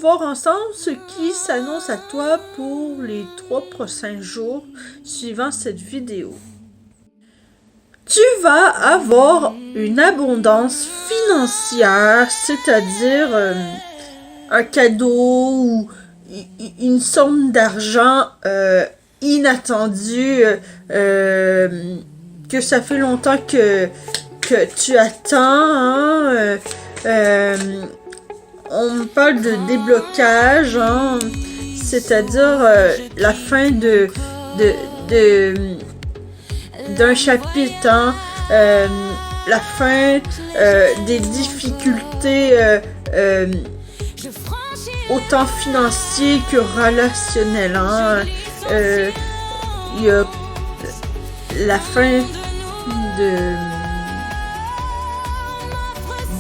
voir ensemble ce qui s'annonce à toi pour les 3 prochains jours suivant cette vidéo. Tu vas avoir une abondance financière, c'est-à-dire un cadeau ou une somme d'argent inattendue que ça fait longtemps que tu attends. On me parle de déblocage, c'est-à-dire la fin d'un chapitre, la fin des difficultés autant financières que relationnelles. Il y a la fin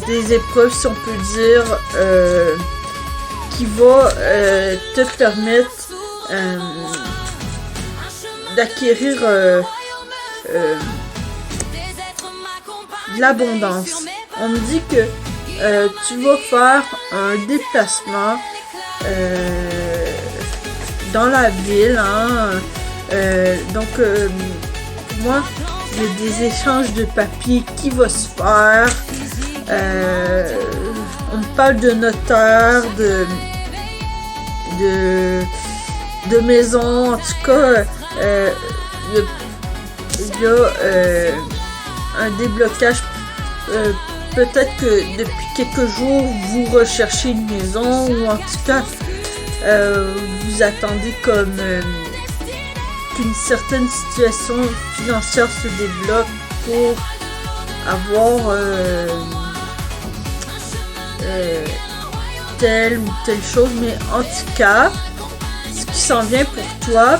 des épreuves, si on peut dire, qui va te permettre d'acquérir de l'abondance. On me dit que tu vas faire un déplacement dans la ville. Donc, pour moi, il y a des échanges de papier qui vont se faire. On me parle de notaire, de maison. En tout cas, il y a un déblocage. Peut-être que depuis quelques jours, vous recherchez une maison ou en tout cas, vous attendez comme qu'une certaine situation financière se débloque pour avoir telle ou telle chose. Mais en tout cas, ce qui s'en vient pour toi,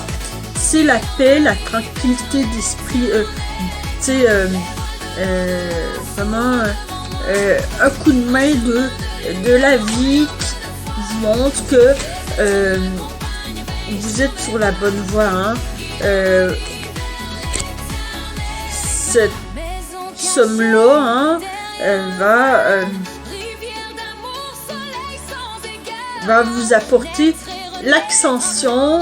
c'est la paix, la tranquillité d'esprit. Vraiment un coup de main de la vie qui vous montre que vous êtes sur la bonne voie. Cette somme-là va vous apporter l'extension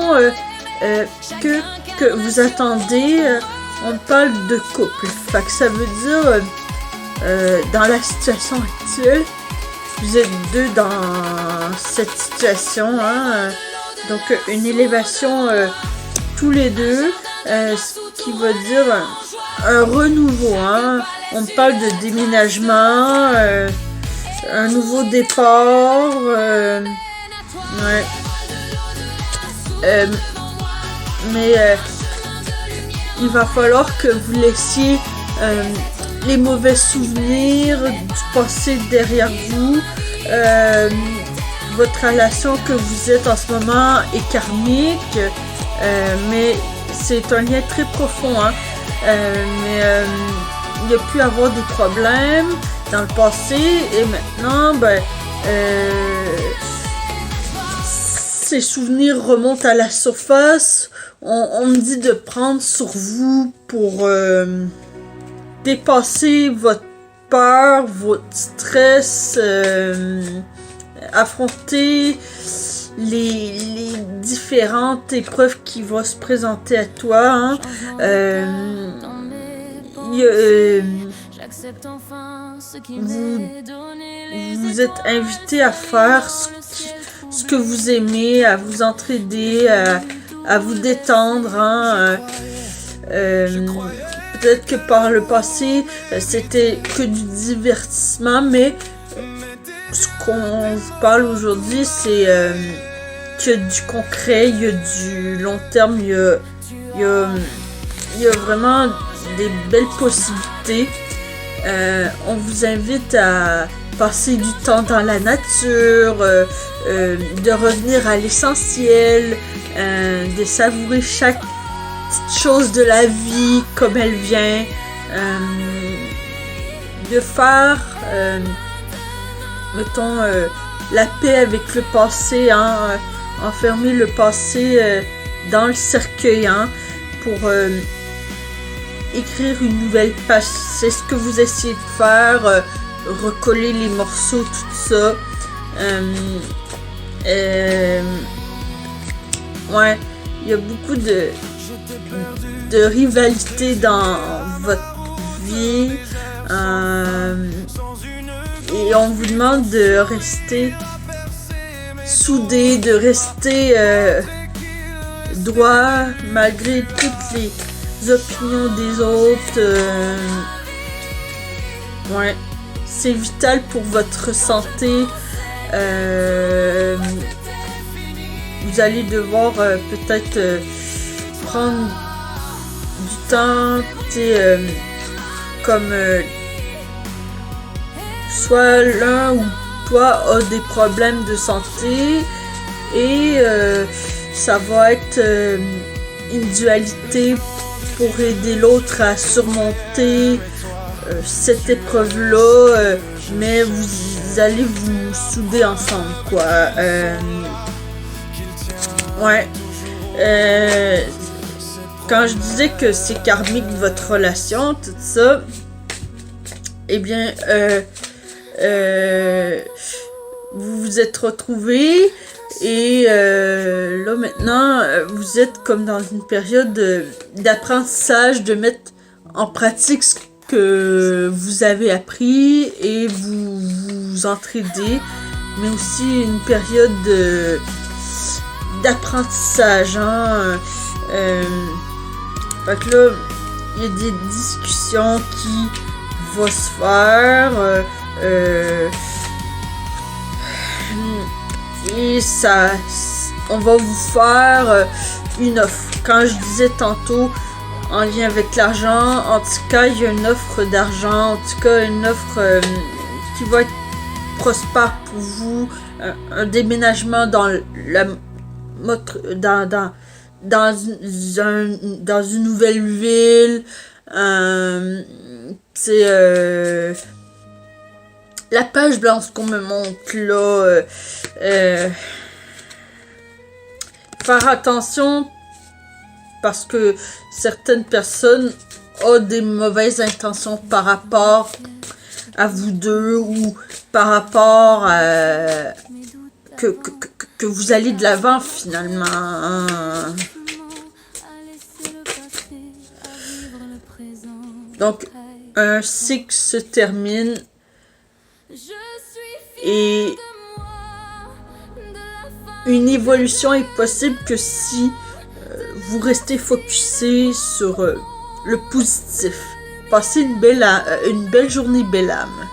que vous attendez. On parle de couple. Fait que ça veut dire, dans la situation actuelle, vous êtes deux dans cette situation. Donc, une élévation tous les deux, ce qui veut dire un renouveau. On parle de déménagement, un nouveau départ. Mais il va falloir que vous laissiez les mauvais souvenirs du passé derrière vous. Votre relation que vous êtes en ce moment est karmique, mais c'est un lien très profond. Mais il y a pu avoir des problèmes dans le passé et maintenant, ces souvenirs remontent à la surface. On me dit de prendre sur vous pour dépasser votre peur, votre stress, affronter les différentes épreuves qui vont se présenter à toi. Vous êtes invité à faire ce que vous aimez, à vous entraider, à vous détendre. Peut-être que par le passé, c'était que du divertissement, mais ce qu'on vous parle aujourd'hui, c'est qu'il y a du concret, il y a du long terme, il y a vraiment des belles possibilités. On vous invite à passer du temps dans la nature, de revenir à l'essentiel, de savourer chaque petite chose de la vie comme elle vient, de faire, mettons, la paix avec le passé, enfermer le passé dans le cercueil, pour écrire une nouvelle page. C'est ce que vous essayez de faire, recoller les morceaux, tout ça. Ouais, il y a beaucoup de rivalité dans votre vie. Et on vous demande de rester soudés, de rester droit malgré toutes les opinions des autres. Ouais, c'est vital pour votre santé. Vous allez devoir peut-être prendre du temps, comme soit l'un ou toi a des problèmes de santé et ça va être une dualité pour aider l'autre à surmonter cette épreuve-là, mais vous allez vous souder ensemble, quoi. Ouais. Quand je disais que c'est karmique votre relation, tout ça, eh bien, vous vous êtes retrouvés et là maintenant, vous êtes comme dans une période d'apprentissage, de mettre en pratique ce que vous avez appris et vous entraider, mais aussi une période d'apprentissage, hein. Fait que là, il y a des discussions qui vont se faire et ça, on va vous faire une offre. Quand je disais tantôt en lien avec l'argent, en tout cas, il y a une offre d'argent, en tout cas, une offre qui va être prospère pour vous, un déménagement dans dans une nouvelle ville, c'est la page blanche qu'on me montre là, faire attention parce que certaines personnes ont des mauvaises intentions par rapport à vous deux ou par rapport à que vous allez de l'avant finalement. Donc, un cycle se termine et une évolution est possible que si vous restez focusé sur le positif. Passez une belle journée, belle âme.